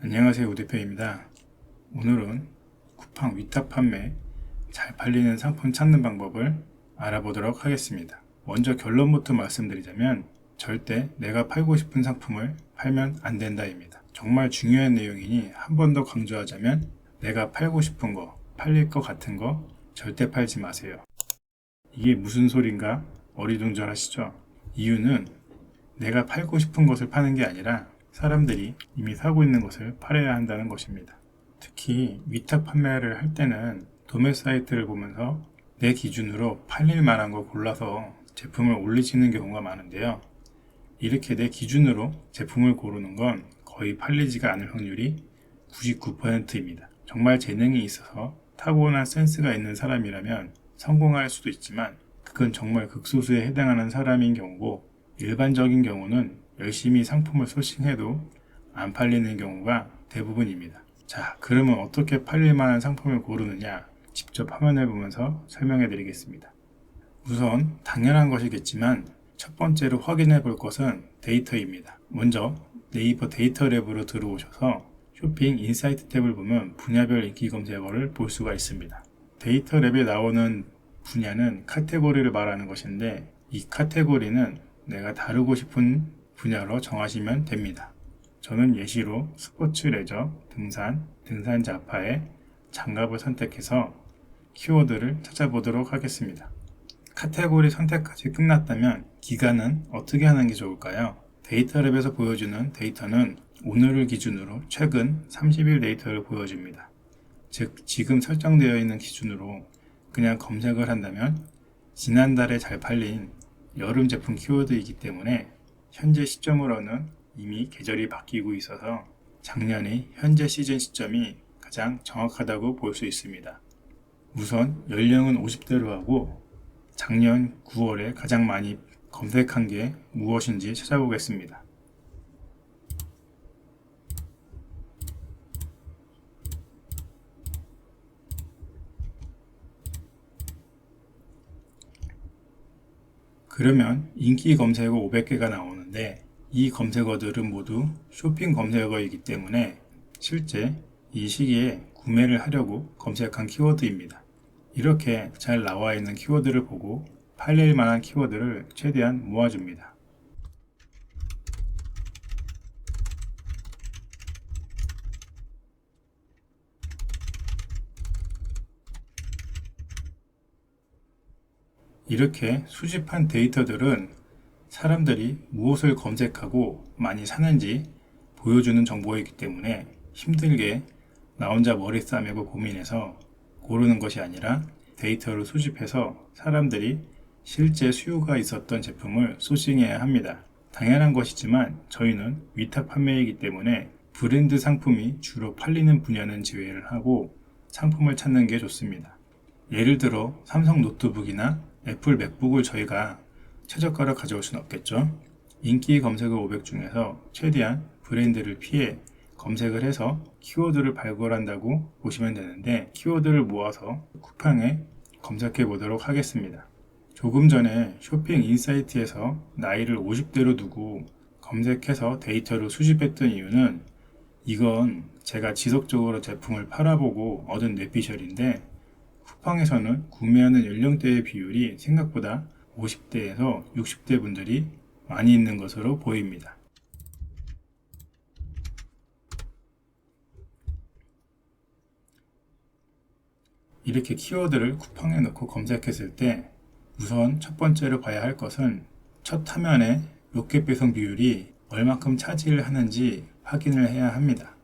안녕하세요, 우대표입니다. 오늘은 쿠팡 위탁 판매 잘 팔리는 상품 찾는 방법을 알아보도록 하겠습니다. 먼저 결론부터 말씀드리자면 절대 내가 팔고 싶은 상품을 팔면 안 된다입니다. 정말 중요한 내용이니 한 번 더 강조하자면 내가 팔고 싶은 거, 팔릴 것 같은 거 절대 팔지 마세요. 이게 무슨 소린가 어리둥절하시죠? 이유는 내가 팔고 싶은 것을 파는 게 아니라 사람들이 이미 사고 있는 것을 팔아야 한다는 것입니다. 특히 위탁 판매를 할 때는 도매 사이트를 보면서 내 기준으로 팔릴 만한 걸 골라서 제품을 올리시는 경우가 많은데요. 이렇게 내 기준으로 제품을 고르는 건 거의 팔리지가 않을 확률이 99%입니다. 정말 재능이 있어서 타고난 센스가 있는 사람이라면 성공할 수도 있지만 그건 정말 극소수에 해당하는 사람인 경우고, 일반적인 경우는 열심히 상품을 소싱해도 안 팔리는 경우가 대부분입니다. 자, 그러면 어떻게 팔릴 만한 상품을 고르느냐, 직접 화면을 보면서 설명해 드리겠습니다. 우선 당연한 것이겠지만 첫 번째로 확인해 볼 것은 데이터입니다. 먼저 네이버 데이터 랩으로 들어오셔서 쇼핑 인사이트 탭을 보면 분야별 인기 검색어를 볼 수가 있습니다. 데이터 랩에 나오는 분야는 카테고리를 말하는 것인데, 이 카테고리는 내가 다루고 싶은 분야로 정하시면 됩니다. 저는 예시로 스포츠, 레저, 등산, 등산 자파의 장갑을 선택해서 키워드를 찾아보도록 하겠습니다. 카테고리 선택까지 끝났다면 기간은 어떻게 하는 게 좋을까요? 데이터랩에서 보여주는 데이터는 오늘을 기준으로 최근 30일 데이터를 보여줍니다. 즉, 지금 설정되어 있는 기준으로 그냥 검색을 한다면 지난달에 잘 팔린 여름 제품 키워드이기 때문에 현재 시점으로는 이미 계절이 바뀌고 있어서 작년의 현재 시즌 시점이 가장 정확하다고 볼 수 있습니다. 우선 연령은 50대로 하고 작년 9월에 가장 많이 검색한 게 무엇인지 찾아보겠습니다. 그러면 인기 검색어 500개가 나오는데 이 검색어들은 모두 쇼핑 검색어이기 때문에 실제 이 시기에 구매를 하려고 검색한 키워드입니다. 이렇게 잘 나와 있는 키워드를 보고 팔릴 만한 키워드를 최대한 모아줍니다. 이렇게 수집한 데이터들은 사람들이 무엇을 검색하고 많이 사는지 보여주는 정보이기 때문에 힘들게 나 혼자 머리 싸매고 고민해서 고르는 것이 아니라 데이터를 수집해서 사람들이 실제 수요가 있었던 제품을 소싱해야 합니다. 당연한 것이지만 저희는 위탁 판매이기 때문에 브랜드 상품이 주로 팔리는 분야는 제외를 하고 상품을 찾는 게 좋습니다. 예를 들어 삼성 노트북이나 애플 맥북을 저희가 최저가로 가져올 수는 없겠죠. 인기 검색어 500 중에서 최대한 브랜드를 피해 검색을 해서 키워드를 발굴한다고 보시면 되는데, 키워드를 모아서 쿠팡에 검색해 보도록 하겠습니다. 조금 전에 쇼핑 인사이트에서 나이를 50대로 두고 검색해서 데이터를 수집했던 이유는 이건 제가 지속적으로 제품을 팔아보고 얻은 뇌피셜인데, 쿠팡에서는 구매하는 연령대의 비율이 생각보다 50대에서 60대 분들이 많이 있는 것으로 보입니다. 이렇게 키워드를 쿠팡에 넣고 검색했을 때 우선 첫 번째로 봐야 할 것은 첫 화면에 로켓 배송 비율이 얼마큼 차지를 하는지 확인을 해야 합니다.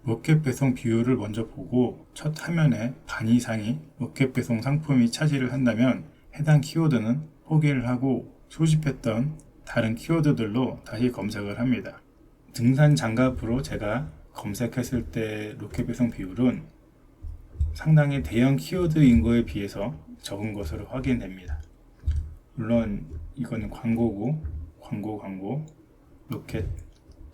로켓 배송 비율을 먼저 보고 첫 화면에 반 이상이 로켓 배송 상품이 차지를 한다면 해당 키워드는 포기를 하고 수집했던 다른 키워드들로 다시 검색을 합니다. 등산 장갑으로 제가 검색했을 때 로켓 배송 비율은 상당히 대형 키워드인 거에 비해서 적은 것으로 확인됩니다. 물론 이거는 광고고 광고 로켓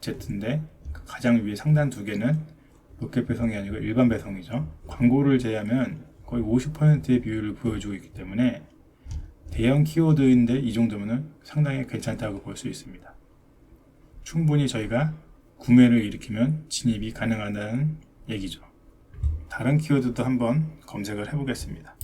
제트인데 가장 위에 상단 두 개는 로켓 배송이 아니고 일반 배송이죠. 광고를 제외하면 거의 50%의 비율을 보여주고 있기 때문에 대형 키워드인데 이 정도면 상당히 괜찮다고 볼 수 있습니다. 충분히 저희가 구매를 일으키면 진입이 가능하다는 얘기죠. 다른 키워드도 한번 검색을 해보겠습니다.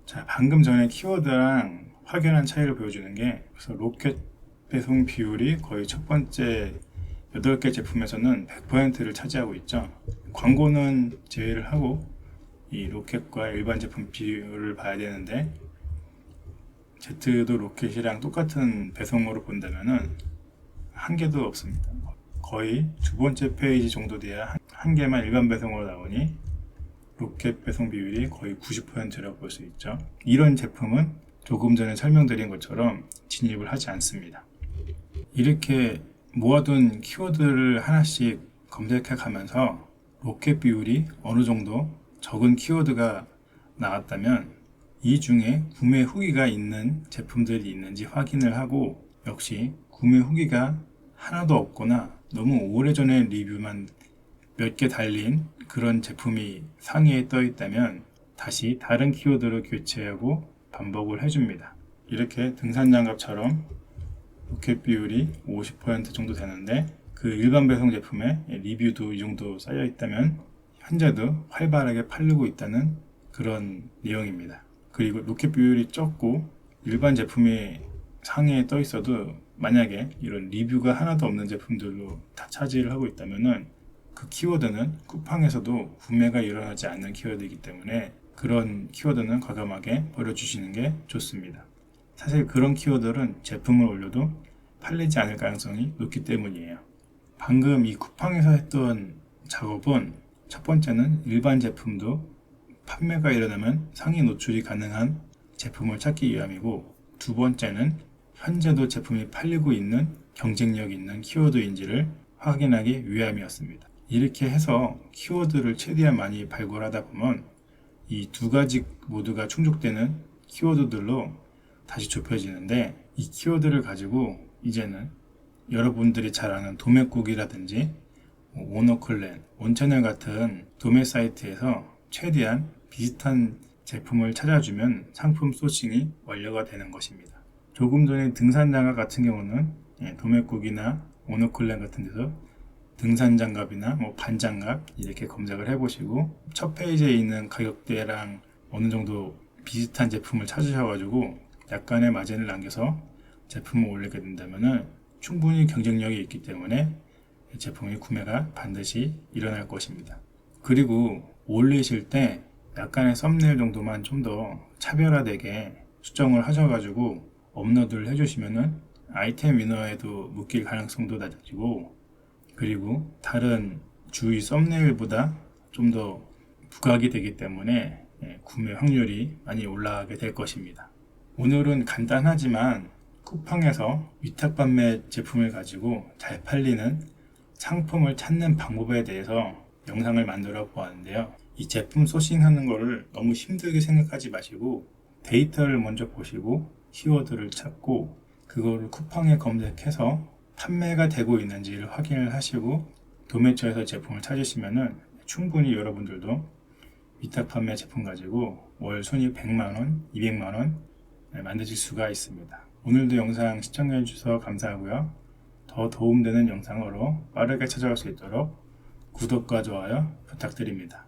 자, 방금 전에 키워드랑 확연한 차이를 보여주는 게, 그래서 로켓 배송 비율이 거의 첫 번째 8개 제품에서는 100%를 차지하고 있죠. 광고는 제외를 하고 이 로켓과 일반 제품 비율을 봐야 되는데, Z도 로켓이랑 똑같은 배송으로 본다면은 한 개도 없습니다. 거의 두 번째 페이지 정도 돼야 한 개만 일반 배송으로 나오니 로켓 배송 비율이 거의 90%라고 볼 수 있죠. 이런 제품은 조금 전에 설명드린 것처럼 진입을 하지 않습니다. 이렇게 모아둔 키워드를 하나씩 검색해 가면서 로켓 비율이 어느 정도 적은 키워드가 나왔다면 이 중에 구매 후기가 있는 제품들이 있는지 확인을 하고, 역시 구매 후기가 하나도 없거나 너무 오래전에 리뷰만 몇 개 달린 그런 제품이 상위에 떠 있다면 다시 다른 키워드로 교체하고 반복을 해줍니다. 이렇게 등산장갑처럼 로켓 비율이 50% 정도 되는데 그 일반 배송 제품에 리뷰도 이 정도 쌓여 있다면 현재도 활발하게 팔리고 있다는 그런 내용입니다. 그리고 로켓 비율이 적고 일반 제품이 상위에 떠 있어도 만약에 이런 리뷰가 하나도 없는 제품들로 다 차지를 하고 있다면은 그 키워드는 쿠팡에서도 구매가 일어나지 않는 키워드이기 때문에 그런 키워드는 과감하게 버려주시는 게 좋습니다. 사실 그런 키워드는 제품을 올려도 팔리지 않을 가능성이 높기 때문이에요. 방금 이 쿠팡에서 했던 작업은 첫 번째는 일반 제품도 판매가 일어나면 상위 노출이 가능한 제품을 찾기 위함이고, 두 번째는 현재도 제품이 팔리고 있는 경쟁력 있는 키워드인지를 확인하기 위함이었습니다. 이렇게 해서 키워드를 최대한 많이 발굴하다 보면 이 두 가지 모두가 충족되는 키워드들로 다시 좁혀지는데, 이 키워드를 가지고 이제는 여러분들이 잘 아는 도매국이라든지 오너클랜, 온채널 같은 도매 사이트에서 최대한 비슷한 제품을 찾아주면 상품 소싱이 완료가 되는 것입니다. 조금 전에 등산장갑 같은 경우는 도매국이나 오너클랜 같은 데서 등산장갑이나 반장갑 이렇게 검색을 해보시고 첫 페이지에 있는 가격대랑 어느 정도 비슷한 제품을 찾으셔가지고 약간의 마진을 남겨서 제품을 올리게 된다면 충분히 경쟁력이 있기 때문에 제품의 구매가 반드시 일어날 것입니다. 그리고 올리실 때 약간의 썸네일 정도만 좀 더 차별화되게 수정을 하셔가지고 업로드를 해주시면은 아이템 위너에도 묶일 가능성도 낮아지고, 그리고 다른 주위 썸네일보다 좀 더 부각이 되기 때문에 구매 확률이 많이 올라가게 될 것입니다. 오늘은 간단하지만 쿠팡에서 위탁 판매 제품을 가지고 잘 팔리는 상품을 찾는 방법에 대해서 영상을 만들어 보았는데요. 이 제품 소싱하는 거를 너무 힘들게 생각하지 마시고 데이터를 먼저 보시고 키워드를 찾고 그거를 쿠팡에 검색해서 판매가 되고 있는지를 확인을 하시고 도매처에서 제품을 찾으시면은 충분히 여러분들도 위탁 판매 제품 가지고 월 순이익 100만원, 200만원 만드실 수가 있습니다. 오늘도 영상 시청해 주셔서 감사하고요. 더 도움되는 영상으로 빠르게 찾아올 수 있도록 구독과 좋아요 부탁드립니다.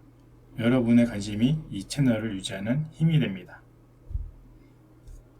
여러분의 관심이 이 채널을 유지하는 힘이 됩니다.